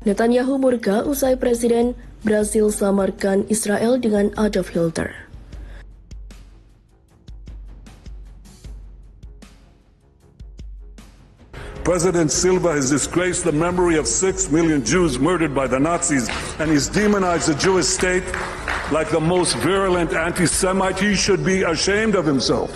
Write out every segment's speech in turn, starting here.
Netanyahu murka usai Presiden Brasil selamarkan Israel dengan Adolf Hitler. President Silva has disgraced the memory of 6 million Jews murdered by the Nazis, and he's demonized the Jewish state like the most virulent anti-Semite. He should be ashamed of himself.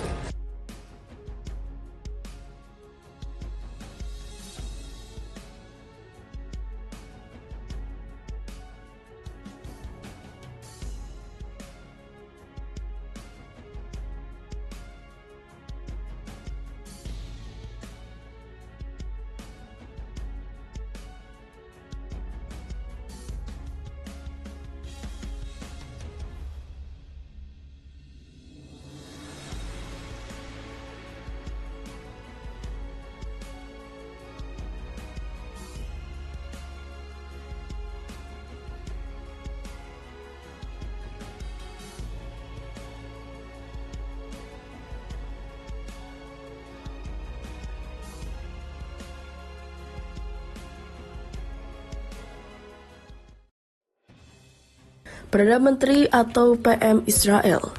Perdana Menteri atau PM Israel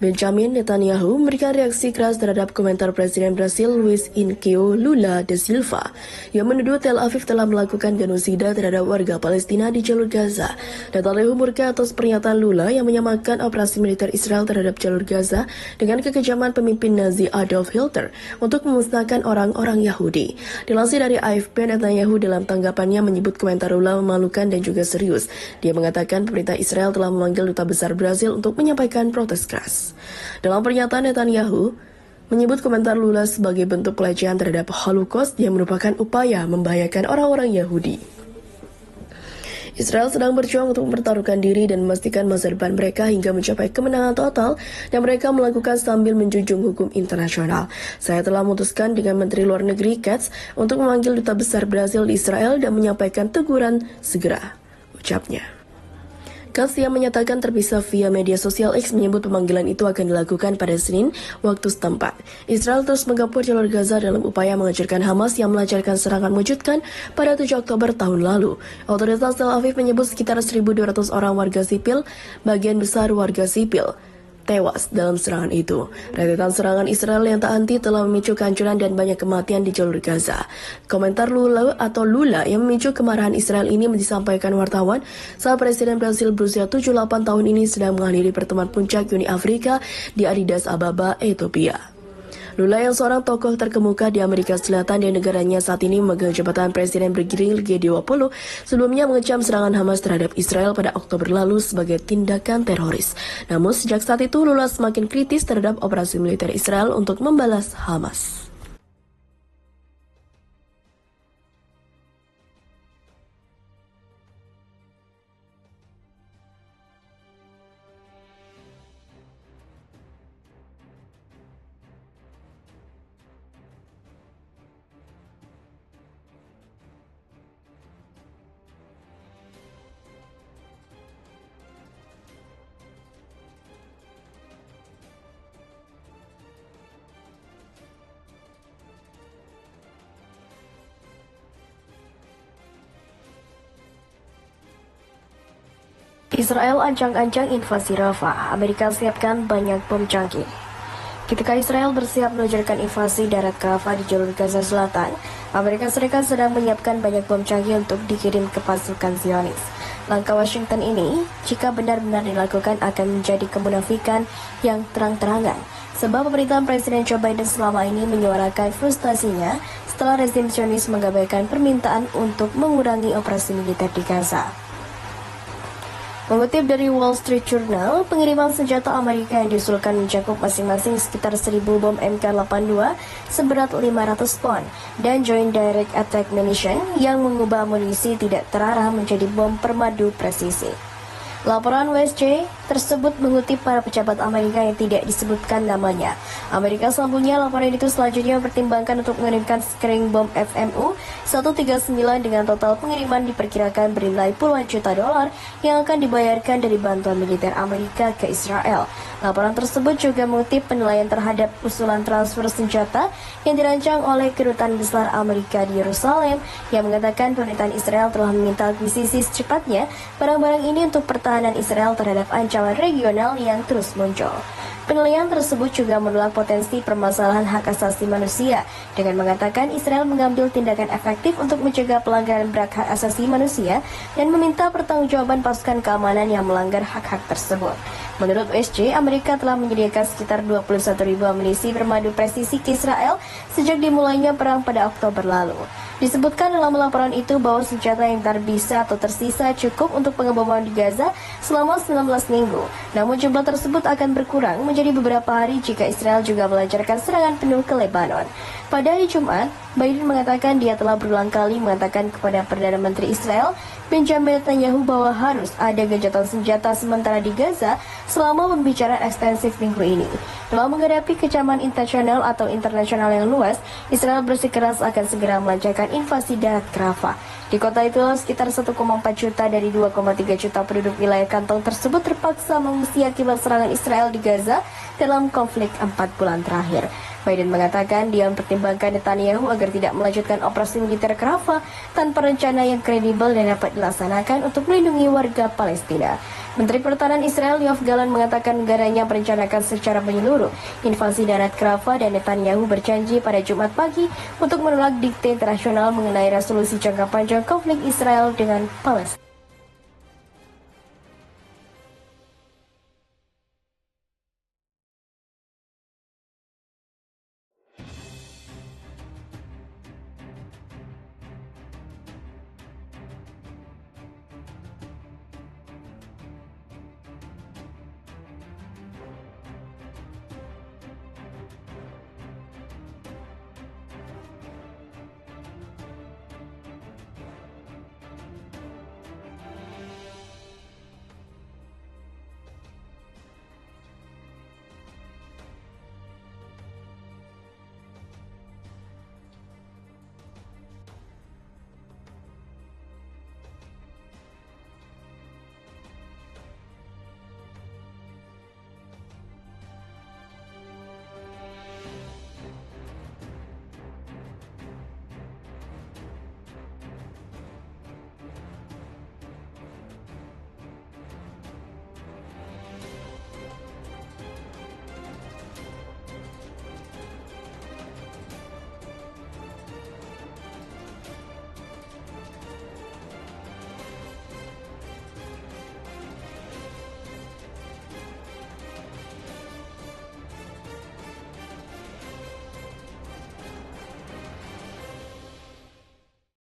Benjamin Netanyahu memberikan reaksi keras terhadap komentar Presiden Brasil Luiz Inácio Lula da Silva yang menuduh Tel Aviv telah melakukan genosida terhadap warga Palestina di jalur Gaza. Netanyahu murka atas pernyataan Lula yang menyamakan operasi militer Israel terhadap jalur Gaza dengan kekejaman pemimpin Nazi Adolf Hitler untuk memusnahkan orang-orang Yahudi. Dilansir dari AFP, Netanyahu dalam tanggapannya menyebut komentar Lula memalukan dan juga serius. Dia mengatakan pemerintah Israel telah memanggil duta besar Brasil untuk menyampaikan protes keras. Dalam pernyataan, Netanyahu menyebut komentar Lula sebagai bentuk pelecehan terhadap Holocaust yang merupakan upaya membahayakan orang-orang Yahudi. Israel sedang berjuang untuk mempertaruhkan diri dan memastikan masa depan mereka hingga mencapai kemenangan total yang mereka melakukan sambil menjunjung hukum internasional. Saya telah memutuskan dengan Menteri Luar Negeri Katz untuk memanggil duta besar Brasil di Israel dan menyampaikan teguran segera, ucapnya. Katz yang menyatakan terpisah via media sosial X menyebut pemanggilan itu akan dilakukan pada Senin waktu setempat. Israel terus menggempur jalur Gaza dalam upaya menghancurkan Hamas yang melancarkan serangan mengejutkan pada 7 Oktober tahun lalu. Otoritas Tel Aviv menyebut sekitar 1.200 orang warga sipil, bagian besar warga sipil, tewas dalam serangan itu. Rentetan serangan Israel yang tak henti telah memicu kehancuran dan banyak kematian di jalur Gaza. Komentar Lula yang memicu kemarahan Israel ini disampaikan wartawan saat Presiden Brasil berusia 78 tahun ini sedang menghadiri pertemuan puncak Uni Afrika di Addis Ababa, Ethiopia. Lula yang seorang tokoh terkemuka di Amerika Selatan dan negaranya saat ini memegang jabatan Presiden bergilir G20, sebelumnya mengecam serangan Hamas terhadap Israel pada Oktober lalu sebagai tindakan teroris. Namun sejak saat itu Lula semakin kritis terhadap operasi militer Israel untuk membalas Hamas. Israel ancang-ancang invasi Rafah, Amerika siapkan banyak bom canggih. Ketika Israel bersiap meluncurkan invasi darat ke Rafah di jalur Gaza Selatan, Amerika Serikat sedang menyiapkan banyak bom canggih untuk dikirim ke pasukan Zionis. Langkah Washington ini, jika benar-benar dilakukan, akan menjadi kemunafikan yang terang-terangan, sebab pemerintahan Presiden Joe Biden selama ini menyuarakan frustasinya setelah rezim Zionis mengabaikan permintaan untuk mengurangi operasi militer di Gaza. Mengutip dari Wall Street Journal, pengiriman senjata Amerika yang diusulkan mencakup masing-masing sekitar 1.000 bom MK82 seberat 500 pon dan Joint Direct Attack Munition yang mengubah amunisi tidak terarah menjadi bom permadu presisi. Laporan WSJ tersebut mengutip para pejabat Amerika yang tidak disebutkan namanya. Amerika sambungnya laporan itu selanjutnya mempertimbangkan untuk mengirimkan screening bom FMU 139 dengan total pengiriman diperkirakan bernilai puluhan juta dolar yang akan dibayarkan dari bantuan militer Amerika ke Israel. Laporan tersebut juga mengutip penilaian terhadap usulan transfer senjata yang dirancang oleh Kedutaan Besar Amerika di Yerusalem yang mengatakan pemerintahan Israel telah meminta akuisisi secepatnya barang-barang ini untuk pertahanan Israel terhadap ancaman regional yang terus muncul. Penilaian tersebut juga menolak potensi permasalahan hak asasi manusia dengan mengatakan Israel mengambil tindakan efektif untuk mencegah pelanggaran berat hak asasi manusia dan meminta pertanggungjawaban pasukan keamanan yang melanggar hak-hak tersebut. Menurut USG, Amerika telah menyediakan sekitar 21.000 amunisi bermadu presisi ke Israel sejak dimulainya perang pada Oktober lalu. Disebutkan dalam laporan itu bahwa senjata yang terbisa atau tersisa cukup untuk pengeboman di Gaza selama 19 minggu. Namun jumlah tersebut akan berkurang menjadi beberapa hari jika Israel juga melancarkan serangan penuh ke Lebanon. Pada hari Jumat, Biden mengatakan dia telah berulang kali mengatakan kepada Perdana Menteri Israel, Benjamin Netanyahu, bahwa harus ada gencatan senjata sementara di Gaza selama pembicaraan ekstensif minggu ini. Dalam menghadapi kecaman intensional atau internasional yang luas, Israel bersikeras akan segera melancarkan invasi darat ke Rafah. Di kota itu, sekitar 1,4 juta dari 2,3 juta penduduk wilayah kantong tersebut terpaksa mengungsi akibat serangan Israel di Gaza dalam konflik 4 bulan terakhir. Biden mengatakan dia mempertimbangkan Netanyahu agar tidak melanjutkan operasi militer ke Rafah tanpa rencana yang kredibel dan dapat dilaksanakan untuk melindungi warga Palestina. Menteri Pertahanan Israel Yoav Gallant mengatakan negaranya merencanakan secara menyeluruh invasi darat ke Rafah dan Netanyahu berjanji pada Jumat pagi untuk menolak dikte internasional mengenai resolusi jangka panjang konflik Israel dengan Palestina.